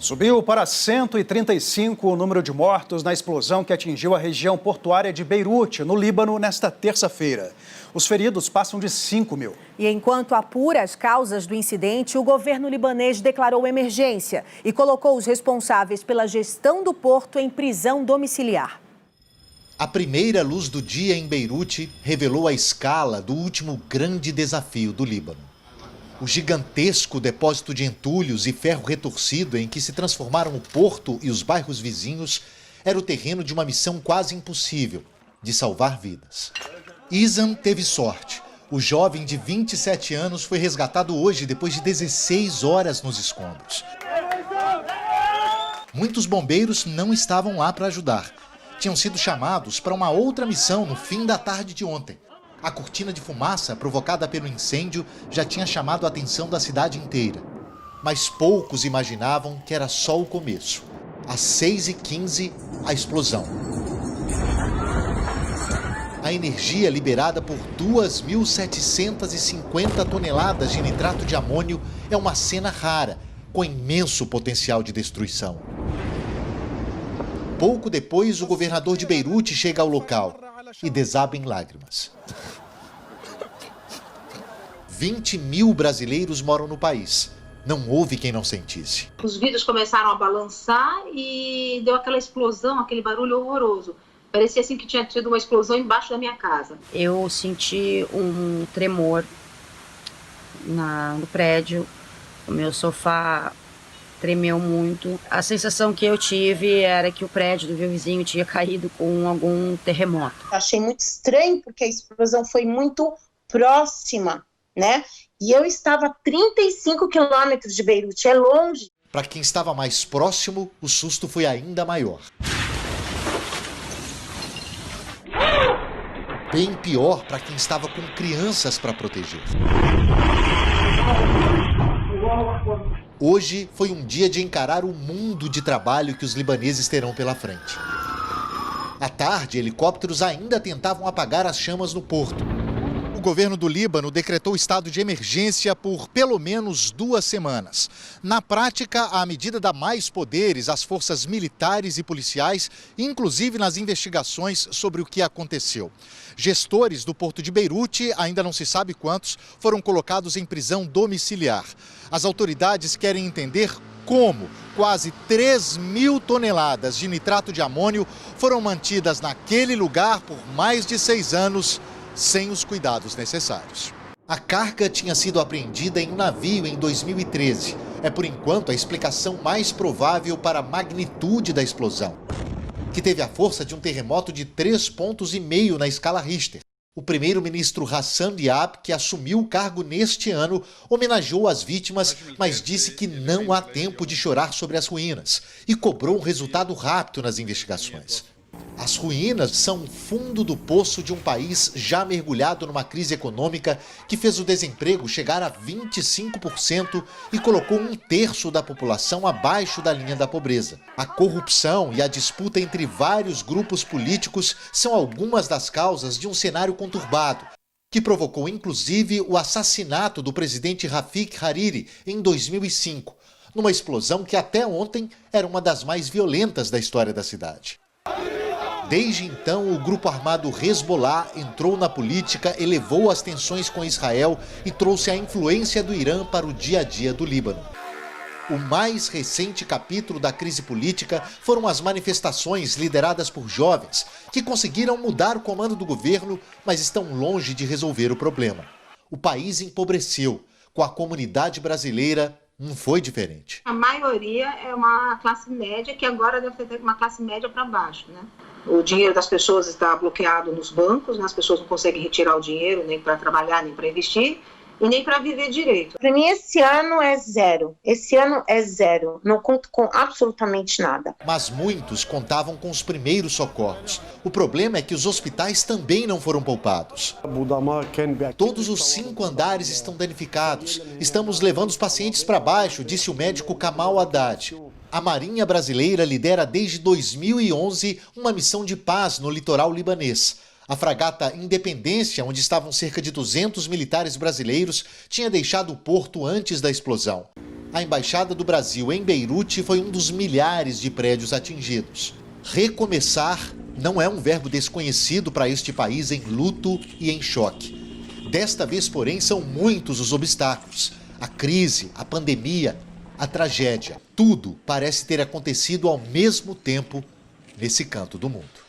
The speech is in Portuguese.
Subiu para 135 o número de mortos na explosão que atingiu a região portuária de Beirute, no Líbano, nesta terça-feira. Os feridos passam de 5 mil. E enquanto apura as causas do incidente, o governo libanês declarou emergência e colocou os responsáveis pela gestão do porto em prisão domiciliar. A primeira luz do dia em Beirute revelou a escala do último grande desafio do Líbano. O gigantesco depósito de entulhos e ferro retorcido em que se transformaram o porto e os bairros vizinhos era o terreno de uma missão quase impossível, de salvar vidas. Izam teve sorte. O jovem de 27 anos foi resgatado hoje depois de 16 horas nos escombros. Muitos bombeiros não estavam lá para ajudar. Tinham sido chamados para uma outra missão no fim da tarde de ontem. A cortina de fumaça provocada pelo incêndio já tinha chamado a atenção da cidade inteira. Mas poucos imaginavam que era só o começo. Às 6h15, a explosão. A energia liberada por 2.750 toneladas de nitrato de amônio é uma cena rara, com imenso potencial de destruição. Pouco depois, o governador de Beirute chega ao local e desaba em lágrimas. 20 mil brasileiros moram no país. Não houve quem não sentisse. Os vidros começaram a balançar e deu aquela explosão, aquele barulho horroroso. Parecia assim que tinha tido uma explosão embaixo da minha casa. Eu senti um tremor no prédio. O meu sofá tremeu muito. A sensação que eu tive era que o prédio do meu vizinho tinha caído com algum terremoto. Achei muito estranho porque a explosão foi muito próxima, né? E eu estava a 35 quilômetros de Beirute, é longe. Para quem estava mais próximo, o susto foi ainda maior. Bem pior para quem estava com crianças para proteger. Hoje foi um dia de encarar o mundo de trabalho que os libaneses terão pela frente. À tarde, helicópteros ainda tentavam apagar as chamas no porto. O governo do Líbano decretou estado de emergência por pelo menos 2 semanas. Na prática, a medida dá mais poderes às forças militares e policiais, inclusive nas investigações sobre o que aconteceu. Gestores do porto de Beirute, ainda não se sabe quantos, foram colocados em prisão domiciliar. As autoridades querem entender como quase 3.000 toneladas de nitrato de amônio foram mantidas naquele lugar por mais de 6 anos, sem os cuidados necessários. A carga tinha sido apreendida em um navio em 2013. É, por enquanto, a explicação mais provável para a magnitude da explosão, que teve a força de um terremoto de 3,5 pontos na escala Richter. O primeiro-ministro Hassan Diab, que assumiu o cargo neste ano, homenageou as vítimas, mas disse que não há tempo de chorar sobre as ruínas e cobrou um resultado rápido nas investigações. As ruínas são o fundo do poço de um país já mergulhado numa crise econômica que fez o desemprego chegar a 25% e colocou 1/3 da população abaixo da linha da pobreza. A corrupção e a disputa entre vários grupos políticos são algumas das causas de um cenário conturbado, que provocou inclusive o assassinato do presidente Rafik Hariri em 2005, numa explosão que até ontem era uma das mais violentas da história da cidade. Desde então, o grupo armado Hezbollah entrou na política, elevou as tensões com Israel e trouxe a influência do Irã para o dia a dia do Líbano. O mais recente capítulo da crise política foram as manifestações lideradas por jovens que conseguiram mudar o comando do governo, mas estão longe de resolver o problema. O país empobreceu. Com a comunidade brasileira, não foi diferente. A maioria é uma classe média que agora deve ter uma classe média para baixo, né? O dinheiro das pessoas está bloqueado nos bancos, né? As pessoas não conseguem retirar o dinheiro nem para trabalhar, nem para investir e nem para viver direito. Para mim, esse ano é zero. Esse ano é zero. Não conto com absolutamente nada. Mas muitos contavam com os primeiros socorros. O problema é que os hospitais também não foram poupados. Todos os 5 andares estão danificados. Estamos levando os pacientes para baixo, disse o médico Kamal Haddad. A Marinha Brasileira lidera desde 2011 uma missão de paz no litoral libanês. A fragata Independência, onde estavam cerca de 200 militares brasileiros, tinha deixado o porto antes da explosão. A Embaixada do Brasil em Beirute foi um dos milhares de prédios atingidos. Recomeçar não é um verbo desconhecido para este país em luto e em choque. Desta vez, porém, são muitos os obstáculos. A crise, a pandemia, a tragédia. Tudo parece ter acontecido ao mesmo tempo nesse canto do mundo.